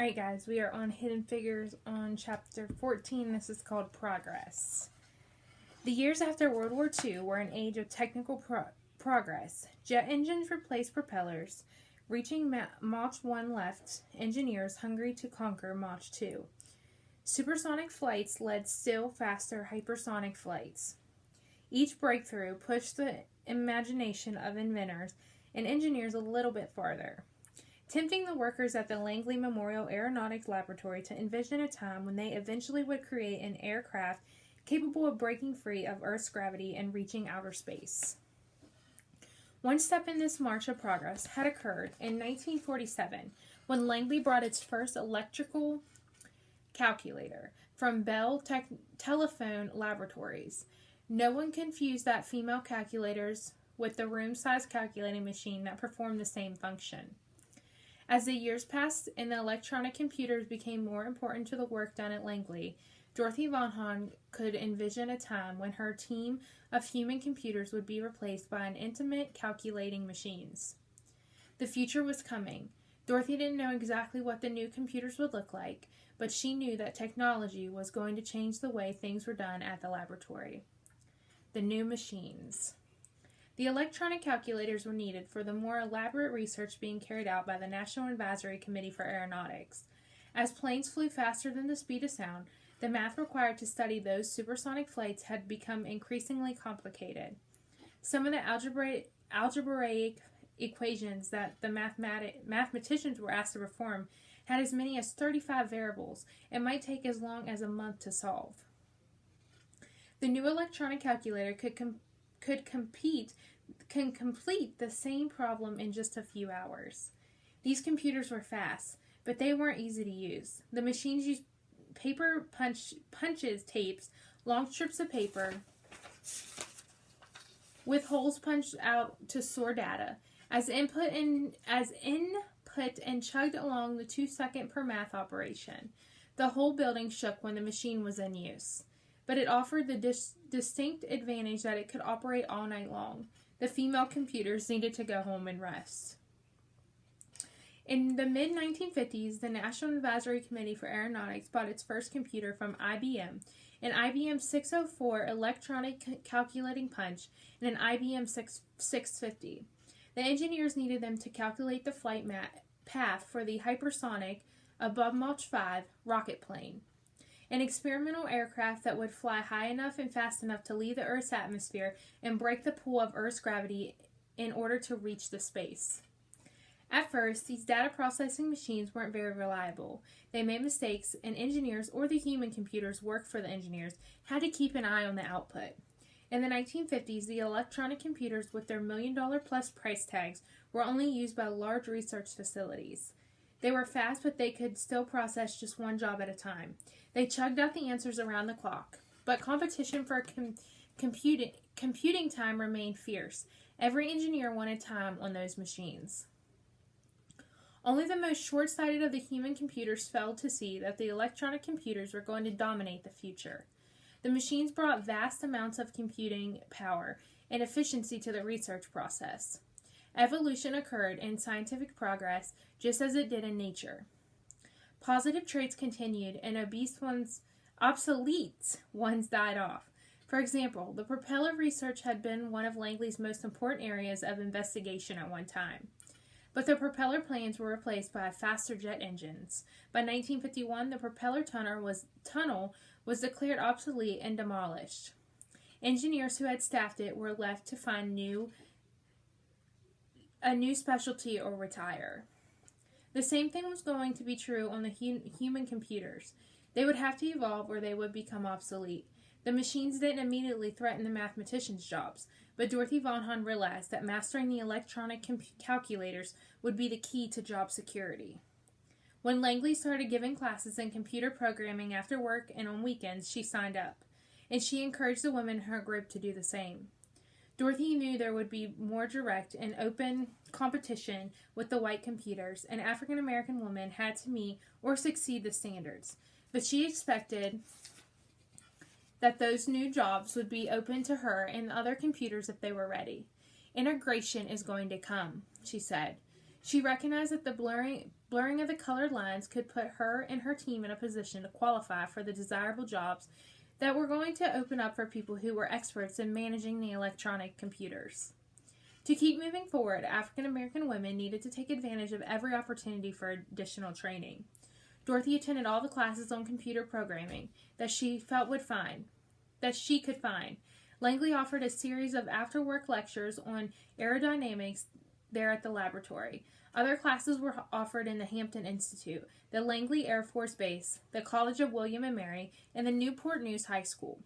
Alright guys, we are on Hidden Figures on chapter 14. This is called Progress. The years after World War II were an age of technical progress. Jet engines replaced propellers. Reaching Mach 1 left engineers hungry to conquer Mach 2. Supersonic flights led still faster hypersonic flights. Each breakthrough pushed the imagination of inventors and engineers a little bit farther, tempting the workers at the Langley Memorial Aeronautics Laboratory to envision a time when they eventually would create an aircraft capable of breaking free of Earth's gravity and reaching outer space. One step in this march of progress had occurred in 1947 when Langley brought its first electrical calculator from Bell Telephone Laboratories. No one confused that female calculators with the room-sized calculating machine that performed the same function. As the years passed and the electronic computers became more important to the work done at Langley, Dorothy Von Hahn could envision a time when her team of human computers would be replaced by an intimate calculating machines. The future was coming. Dorothy didn't know exactly what the new computers would look like, but she knew that technology was going to change the way things were done at the laboratory. The new machines. The electronic calculators were needed for the more elaborate research being carried out by the National Advisory Committee for Aeronautics. As planes flew faster than the speed of sound, the math required to study those supersonic flights had become increasingly complicated. Some of the algebraic equations that the mathematicians were asked to perform had as many as 35 variables and might take as long as a month to solve. The new electronic calculator could complete the same problem in just a few hours. These computers were fast, but they weren't easy to use. The machines used paper punches, tapes, long strips of paper with holes punched out to store data. As input and chugged along the 2-second per math operation. The whole building shook when the machine was in use. But it offered the distinct advantage that it could operate all night long. The female computers needed to go home and rest. In the mid-1950s, the National Advisory Committee for Aeronautics bought its first computer from IBM, an IBM 604 electronic calculating punch, and an IBM 650. The engineers needed them to calculate the flight path for the hypersonic, above Mach 5, rocket plane. An experimental aircraft that would fly high enough and fast enough to leave the Earth's atmosphere and break the pull of Earth's gravity in order to reach the space. At first, these data processing machines weren't very reliable. They made mistakes, and engineers, or the human computers worked for the engineers, had to keep an eye on the output. In the 1950s, the electronic computers with their $1 million plus price tags were only used by large research facilities. They were fast, but they could still process just one job at a time. They chugged out the answers around the clock. But competition for computing time remained fierce. Every engineer wanted time on those machines. Only the most short-sighted of the human computers failed to see that the electronic computers were going to dominate the future. The machines brought vast amounts of computing power and efficiency to the research process. Evolution occurred in scientific progress just as it did in nature. Positive traits continued and obsolete ones died off. For example, the propeller research had been one of Langley's most important areas of investigation at one time. But the propeller planes were replaced by faster jet engines. By 1951, the propeller tunnel was declared obsolete and demolished. Engineers who had staffed it were left to find a new specialty or retire. The same thing was going to be true on the human computers. They would have to evolve or they would become obsolete. The machines didn't immediately threaten the mathematicians' jobs, but Dorothy Von Hahn realized that mastering the electronic calculators would be the key to job security. When Langley started giving classes in computer programming after work and on weekends, she signed up, and she encouraged the women in her group to do the same. Dorothy knew there would be more direct and open competition with the white computers, and African American women had to meet or succeed the standards. But she expected that those new jobs would be open to her and the other computers if they were ready. Integration is going to come, she said. She recognized that the blurring of the colored lines could put her and her team in a position to qualify for the desirable jobs that were going to open up for people who were experts in managing the electronic computers. To keep moving forward, African American women needed to take advantage of every opportunity for additional training. Dorothy attended all the classes on computer programming that she could find. Langley offered a series of after-work lectures on aerodynamics there at the laboratory. Other classes were offered in the Hampton Institute, the Langley Air Force Base, the College of William and Mary, and the Newport News High School.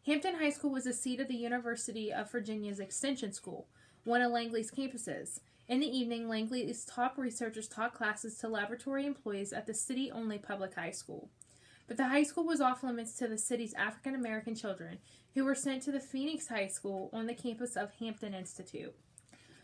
Hampton High School was the seat of the University of Virginia's Extension School, one of Langley's campuses. In the evening, Langley's top researchers taught classes to laboratory employees at the city-only public high school. But the high school was off limits to the city's African American children, who were sent to the Phoenix High School on the campus of Hampton Institute.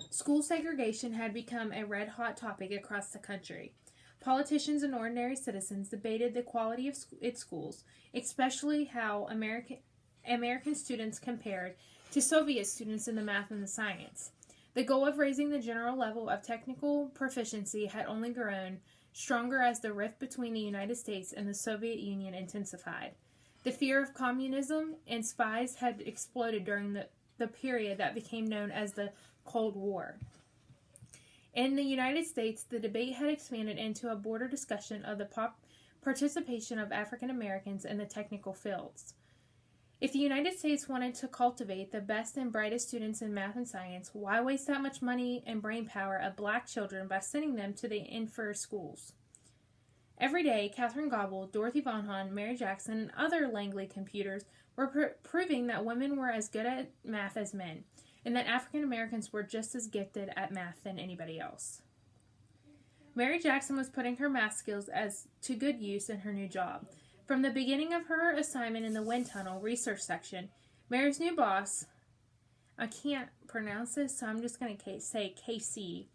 School segregation had become a red-hot topic across the country. Politicians and ordinary citizens debated the quality of its schools, especially how American students compared to Soviet students in the math and the science. The goal of raising the general level of technical proficiency had only grown stronger as the rift between the United States and the Soviet Union intensified. The fear of communism and spies had exploded during the period that became known as the Cold War. In the United States, the debate had expanded into a broader discussion of the participation of African Americans in the technical fields. If the United States wanted to cultivate the best and brightest students in math and science, why waste that much money and brain power of black children by sending them to the inferior schools? Every day, Catherine Gobble, Dorothy Vaughan, Mary Jackson, and other Langley computers were proving that women were as good at math as men, and that African Americans were just as gifted at math than anybody else. Mary Jackson was putting her math skills to good use in her new job. From the beginning of her assignment in the wind tunnel research section, Mary's new boss, I can't pronounce this, so I'm just going to say KC,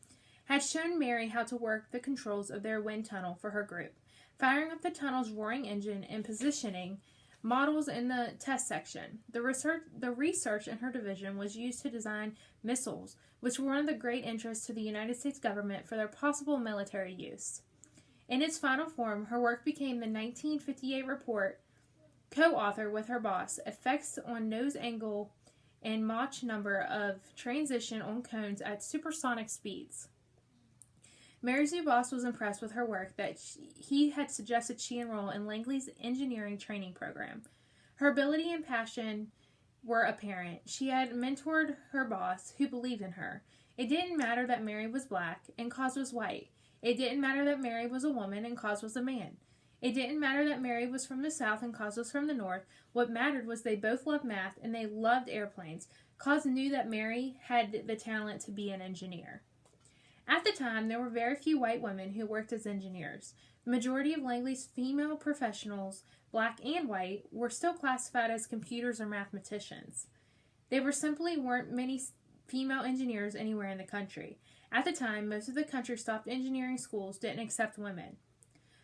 had shown Mary how to work the controls of their wind tunnel for her group, firing up the tunnel's roaring engine and positioning models in the test section. The research in her division was used to design missiles, which were one of the great interests to the United States government for their possible military use. In its final form, her work became the 1958 report, co-author with her boss, Effects on Nose Angle and Mach Number of Transition on Cones at Supersonic Speeds. Mary's new boss was impressed with her work that he had suggested she enroll in Langley's engineering training program. Her ability and passion were apparent. She had mentored her boss, who believed in her. It didn't matter that Mary was black and Cos was white. It didn't matter that Mary was a woman and Cos was a man. It didn't matter that Mary was from the South and Cos was from the North. What mattered was they both loved math and they loved airplanes. Cos knew that Mary had the talent to be an engineer. At the time, there were very few white women who worked as engineers. The majority of Langley's female professionals, black and white, were still classified as computers or mathematicians. There simply weren't many female engineers anywhere in the country. At the time, most of the country stopped engineering schools didn't accept women.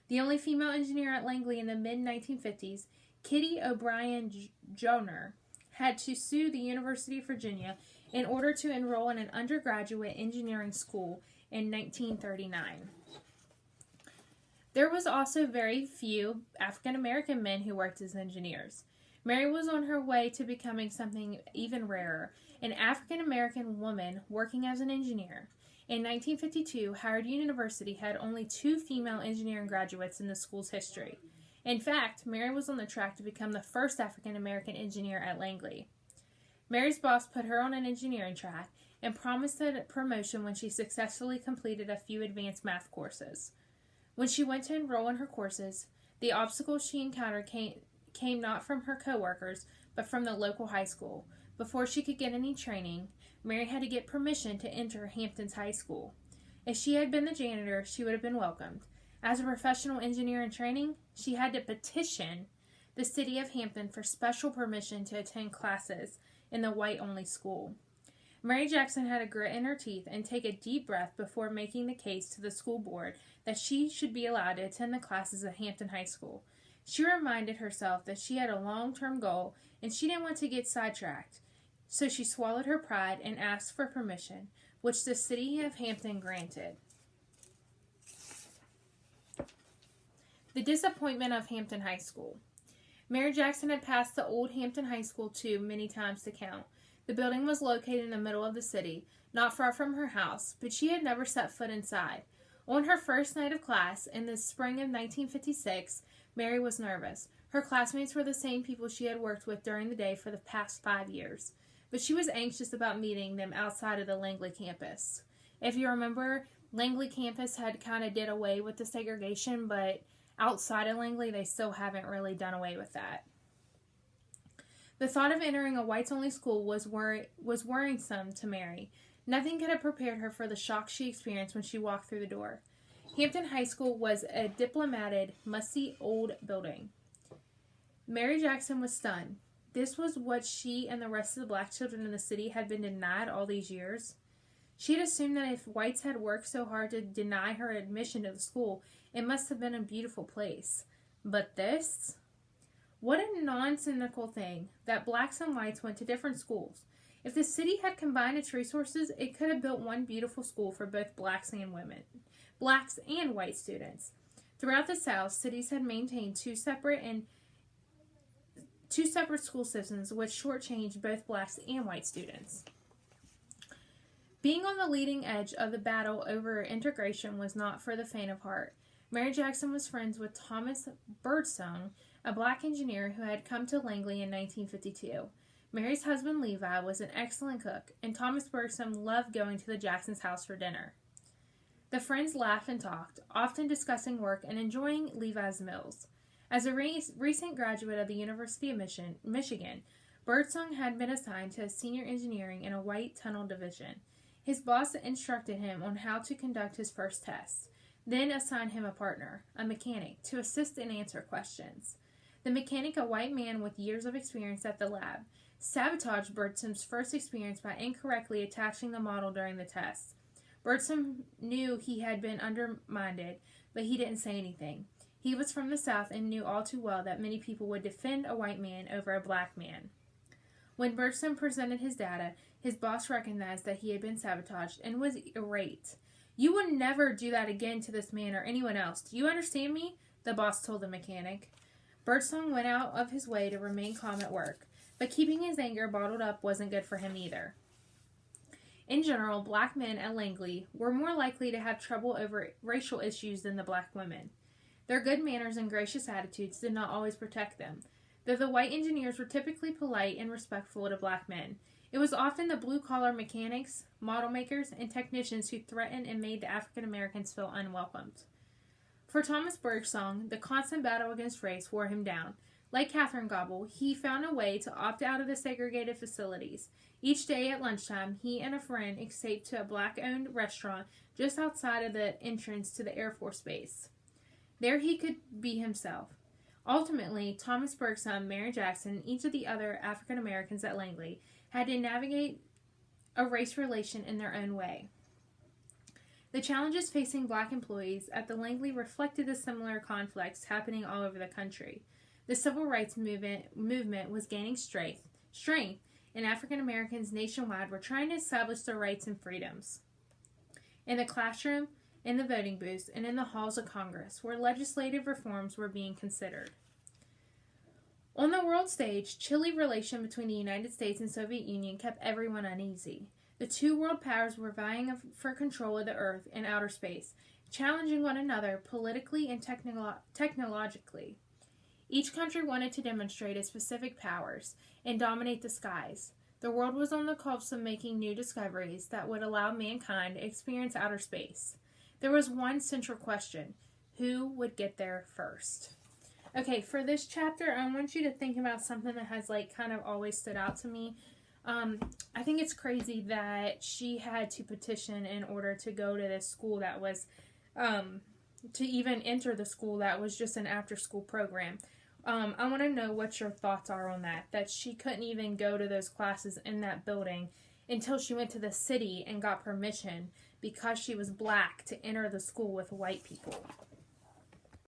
The only female engineer at Langley in the mid-1950s, Kitty O'Brien Joner, had to sue the University of Virginia in order to enroll in an undergraduate engineering school in 1939. There was also very few African American men who worked as engineers. Mary was on her way to becoming something even rarer, an African American woman working as an engineer. In 1952, Howard University had only 2 female engineering graduates in the school's history. In fact, Mary was on the track to become the first African American engineer at Langley. Mary's boss put her on an engineering track and promised a promotion when she successfully completed a few advanced math courses. When she went to enroll in her courses, the obstacles she encountered came not from her coworkers, but from the local high school. Before she could get any training, Mary had to get permission to enter Hampton's high school. If she had been the janitor, she would have been welcomed. As a professional engineer in training, she had to petition the city of Hampton for special permission to attend classes in the white-only school. Mary Jackson had to grit in her teeth and take a deep breath before making the case to the school board that she should be allowed to attend the classes at Hampton High School. She reminded herself that she had a long-term goal and she didn't want to get sidetracked. So she swallowed her pride and asked for permission, which the city of Hampton granted. The disappointment of Hampton High School. Mary Jackson had passed the old Hampton High School too many times to count. The building was located in the middle of the city, not far from her house, but she had never set foot inside. On her first night of class, in the spring of 1956, Mary was nervous. Her classmates were the same people she had worked with during the day for the past 5 years, but she was anxious about meeting them outside of the Langley campus. If you remember, Langley campus had kind of did away with the segregation, but outside of Langley, they still haven't really done away with that. The thought of entering a whites-only school was worrisome to Mary. Nothing could have prepared her for the shock she experienced when she walked through the door. Hampton High School was a dilapidated, musty old building. Mary Jackson was stunned. This was what she and the rest of the black children in the city had been denied all these years. She had assumed that if whites had worked so hard to deny her admission to the school, it must have been a beautiful place. But this? What a nonsensical thing that blacks and whites went to different schools. If the city had combined its resources, it could have built one beautiful school for both blacks and white students. Throughout the South, cities had maintained two separate school systems which shortchanged both blacks and white students. Being on the leading edge of the battle over integration was not for the faint of heart. Mary Jackson was friends with Thomas Birdsong, a black engineer who had come to Langley in 1952. Mary's husband Levi was an excellent cook, and Thomas Birdsong loved going to the Jacksons' house for dinner. The friends laughed and talked, often discussing work and enjoying Levi's meals. As a recent graduate of the University of Michigan, Birdsong had been assigned to senior engineering in a white tunnel division. His boss instructed him on how to conduct his first tests, then assigned him a partner, a mechanic, to assist and answer questions. The mechanic, a white man with years of experience at the lab, sabotaged Birdsong's first experience by incorrectly attaching the model during the test. Birdsong knew he had been undermined, but he didn't say anything. He was from the South and knew all too well that many people would defend a white man over a black man. When Birdsong presented his data, his boss recognized that he had been sabotaged and was irate. "You would never do that again to this man or anyone else. Do you understand me?" the boss told the mechanic. Birdsong went out of his way to remain calm at work, but keeping his anger bottled up wasn't good for him either. In general, black men at Langley were more likely to have trouble over racial issues than the black women. Their good manners and gracious attitudes did not always protect them. Though the white engineers were typically polite and respectful to black men, it was often the blue-collar mechanics, model makers, and technicians who threatened and made the African Americans feel unwelcomed. For Thomas Birdsong, the constant battle against race wore him down. Like Catherine Gobble, he found a way to opt out of the segregated facilities. Each day at lunchtime, he and a friend escaped to a black-owned restaurant just outside of the entrance to the Air Force Base. There he could be himself. Ultimately, Thomas Birdsong, Mary Jackson, and each of the other African Americans at Langley had to navigate a race relation in their own way. The challenges facing black employees at the Langley reflected the similar conflicts happening all over the country. The civil rights movement was gaining strength, and African Americans nationwide were trying to establish their rights and freedoms. In the classroom, in the voting booths, and in the halls of Congress, where legislative reforms were being considered. On the world stage, chilly relation between the United States and Soviet Union kept everyone uneasy. The two world powers were vying for control of the Earth and outer space, challenging one another politically and technologically. Each country wanted to demonstrate its specific powers and dominate the skies. The world was on the cusp of making new discoveries that would allow mankind to experience outer space. There was one central question: who would get there first? Okay, for this chapter, I want you to think about something that has kind of always stood out to me. I think it's crazy that she had to petition in order to go to this school that was, to even enter the school that was just an after-school program. I want to know what your thoughts are on that she couldn't even go to those classes in that building until she went to the city and got permission because she was black to enter the school with white people.